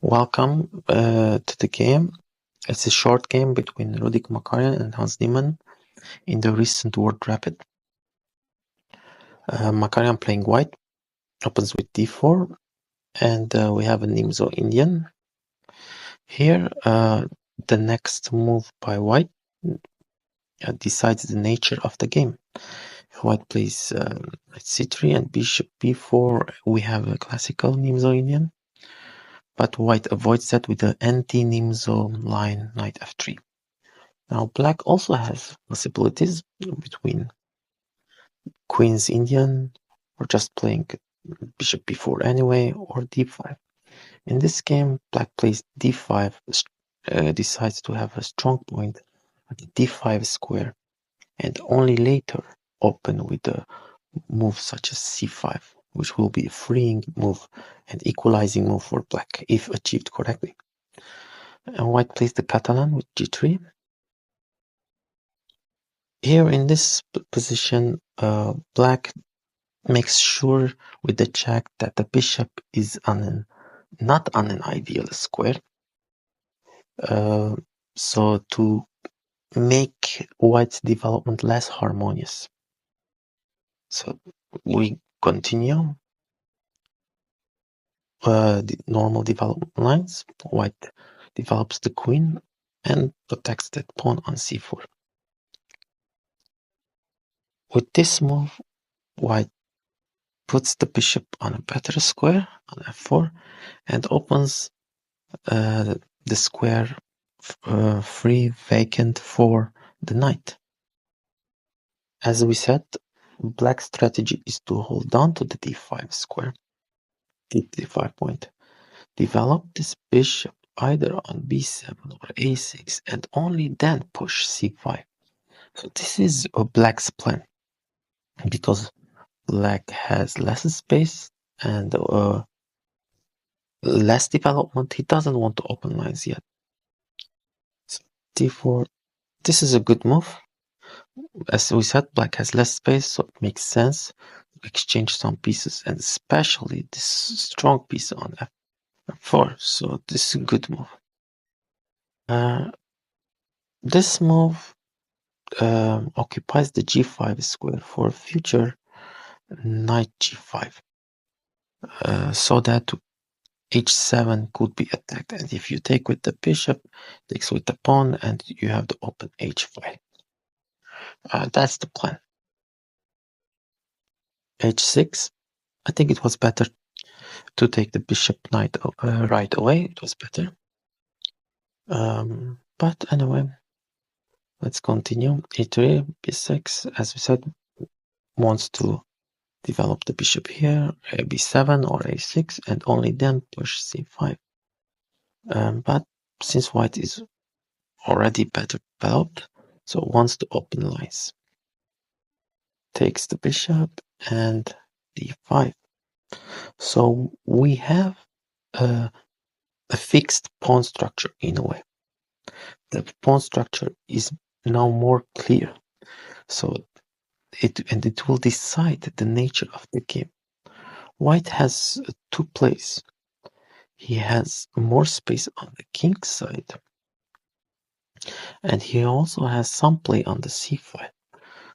Welcome to the game. It's a short game between Rudik Makarian and Hans Niemann in the recent World Rapid. Makarian playing white, opens with d4, and we have a Nimzo Indian. Here, the next move by white decides the nature of the game. White plays c3 and bishop b4. We have a classical Nimzo Indian, but white avoids that with the anti-Nimzo line knight f3. Now black also has possibilities between Queen's Indian or just playing bishop b4 anyway, or d5. In this game, black plays d5, decides to have a strong point at the d5 square, and only later open with a move such as c5, which will be a freeing move and equalizing move for black if achieved correctly. And white plays the Catalan with g3. Here in this position, black makes sure with the check that the bishop is not on an ideal square. So to make white's development less harmonious. So we continue the normal development lines. White develops the queen and protects that pawn on c4. With this move, white puts the bishop on a better square on f4 and opens the square free vacant for the knight. As we said, black's strategy is to hold on to the d5 square, d5 point, develop this bishop either on b7 or a6, and only then push c5. So this is a black's plan, because black has less space and less development. He doesn't want to open lines yet. So d4, this is a good move. As we said, black has less space, so it makes sense to exchange some pieces, and especially this strong piece on f4. So this is a good move. This move occupies the g5 square for future knight g5, so that h7 could be attacked, and if you take with the bishop, takes with the pawn, and you have the open h5. That's the plan. h6, I think it was better to take the bishop knight right away. It was better. But anyway, let's continue. e3, b6, as we said, wants to develop the bishop here, b7 or a6, and only then push c5. But since white is already better developed, so wants to open lines. Takes the bishop and d5. So we have a fixed pawn structure in a way. The pawn structure is now more clear. So it will decide the nature of the game. White has two plays. He has more space on the king side, and he also has some play on the c5.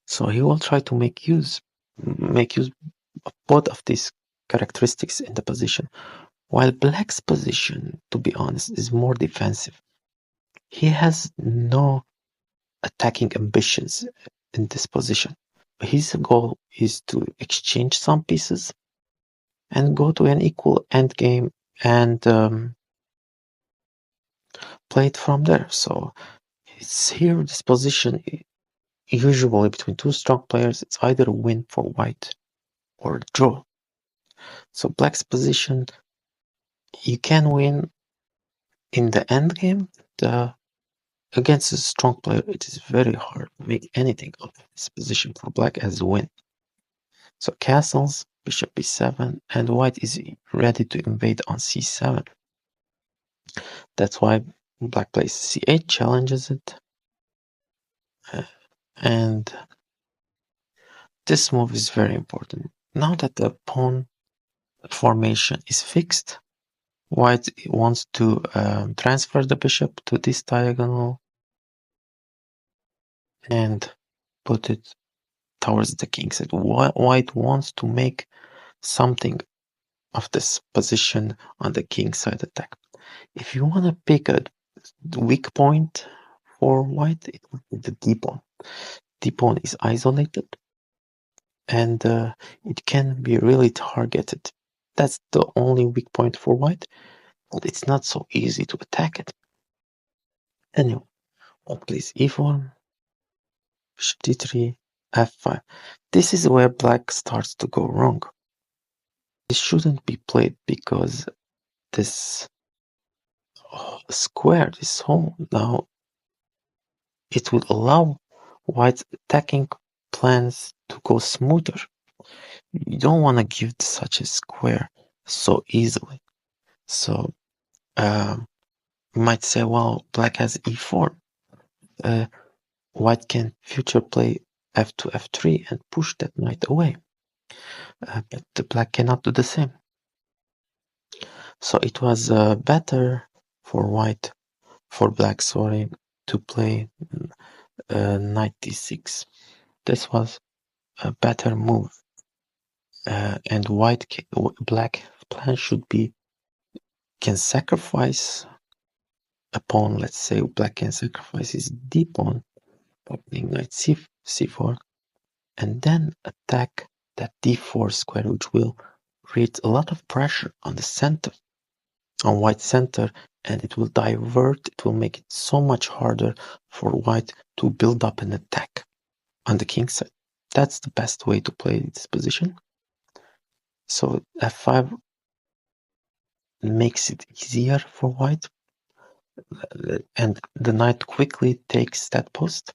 So he will try to make use of both of these characteristics in the position. While black's position, to be honest, is more defensive. He has no attacking ambitions in this position. His goal is to exchange some pieces and go to an equal endgame and play it from there. So it's here, this position, usually between two strong players, it's either a win for white or a draw. So black's position, you can win in the endgame. Against a strong player, it is very hard to make anything of this position for black as a win. So castles, bishop b7, and white is ready to invade on c7. That's why black plays c8, challenges it. And this move is very important. Now that the pawn formation is fixed, White wants to transfer the bishop to this diagonal and put it towards the king side. White wants to make something of this position on the king side attack. If you want to pick a weak point for white, it would be the d-pawn. D-pawn is isolated and it can be really targeted. That's the only weak point for white, but it's not so easy to attack it. Anyway, white plays e4, bishop d3, f5. This is where black starts to go wrong. This shouldn't be played because this square, this hole, now it would allow white's attacking plans to go smoother. You don't want to give such a square so easily. So you might say, well, black has e4. White can future play f2, f3 and push that knight away. But the black cannot do the same. So it was better for black, to play knight d6. This was a better move. And black plan should be can sacrifice a pawn. Let's say black can sacrifice his d pawn by playing knight c4 and then attack that d4 square, which will create a lot of pressure on the center, on white center, and it will make it so much harder for white to build up an attack on the king side. That's the best way to play this position. So f5 makes it easier for white, and the knight quickly takes that post.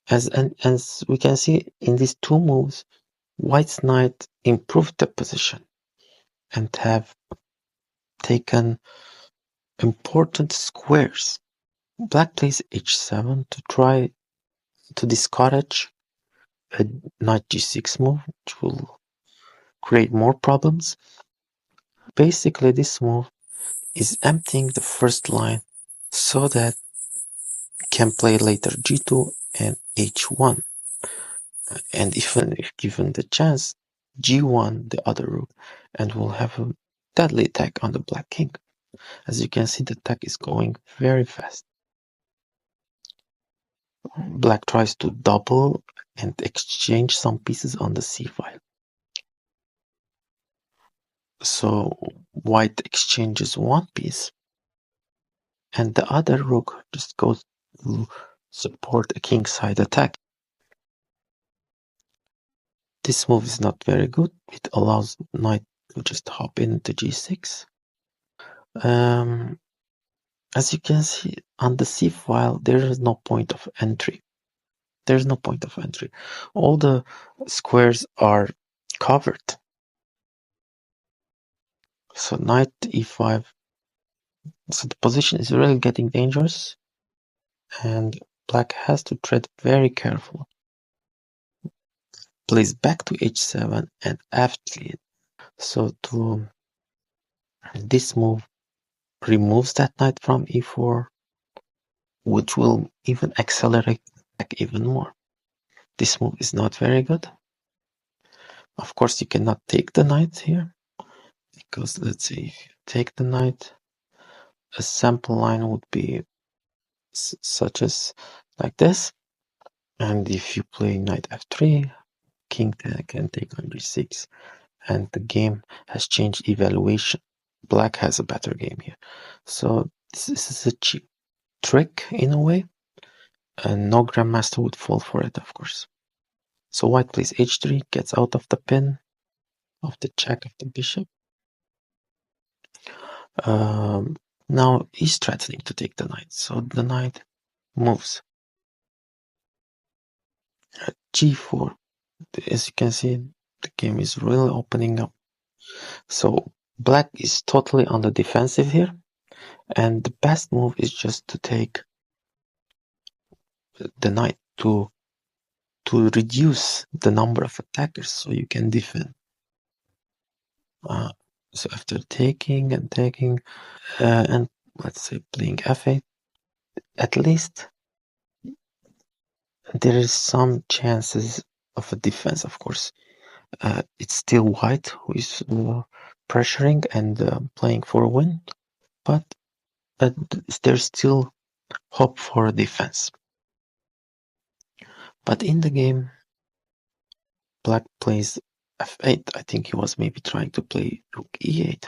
As we can see in these two moves, white's knight improved the position and have taken important squares. Black plays h7 to try to discourage a knight g6 move, which will create more problems. Basically, this move is emptying the first line so that it can play later g2 and h1. And even if given the chance, g1, the other rook, and we'll have a deadly attack on the black king. As you can see, the attack is going very fast. Black tries to double and exchange some pieces on the c file. So white exchanges one piece, and the other rook just goes to support a kingside attack. This move is not very good. It allows knight to just hop into g6. As you can see on the c file, there is no point of entry. There's no point of entry. All the squares are covered. So knight e5. So the position is really getting dangerous, and black has to tread very carefully. Plays back to h7 and f3. So this move removes that knight from e4, which will even accelerate back even more. This move is not very good. Of course, you cannot take the knight here, because let's say if you take the knight, a sample line would be such as like this. And if you play knight f3, king can take on g6, and the game has changed evaluation. Black has a better game here. So this is a cheap trick in a way, and no grandmaster would fall for it, of course. So white plays h3, gets out of the pin of the check of the bishop. Now he's threatening to take the knight, so the knight moves. G4. As you can see, the game is really opening up. So black is totally on the defensive here, and the best move is just to take the knight to reduce the number of attackers so you can defend. So after taking and taking, and let's say playing f8, at least there is some chances of a defense, of course. It's still white who is pressuring and playing for a win, but there's still hope for a defense. But in the game, black plays f8. I think he was maybe trying to play rook e8,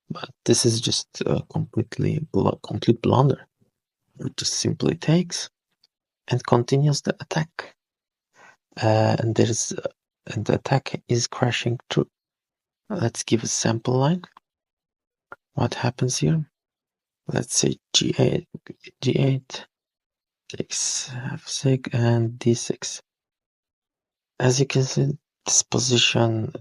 but this is just a complete blunder. It just simply takes and continues the attack. And the attack is crashing through. Let's give a sample line. What happens here? Let's say g8 takes f6 and d6. As you can see, this position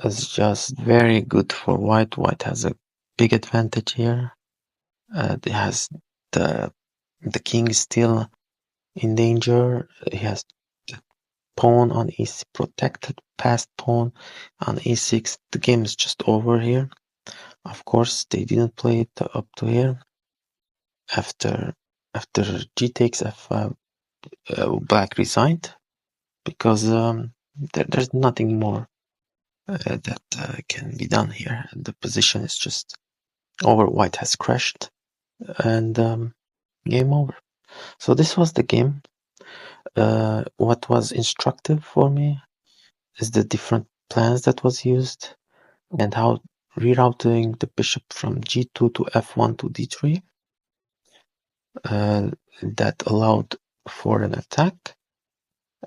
is just very good for white. White has a big advantage here. It has the king is still in danger. He has the pawn on e6, protected passed pawn on e6. The game is just over here. Of course, they didn't play it up to here. After g takes f5, black resigned because there's nothing more that can be done here. The position is just over. White has crashed and game over. So this was the game. What was instructive for me is the different plans that was used and how rerouting the bishop from g2 to f1 to d3 that allowed for an attack,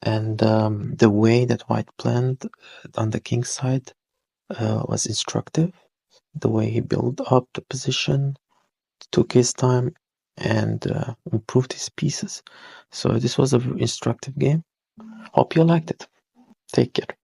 and the way that white planned on the king side was instructive. The way he built up the position, took his time, and improved his pieces. So this was an instructive game. Hope you liked it. Take care.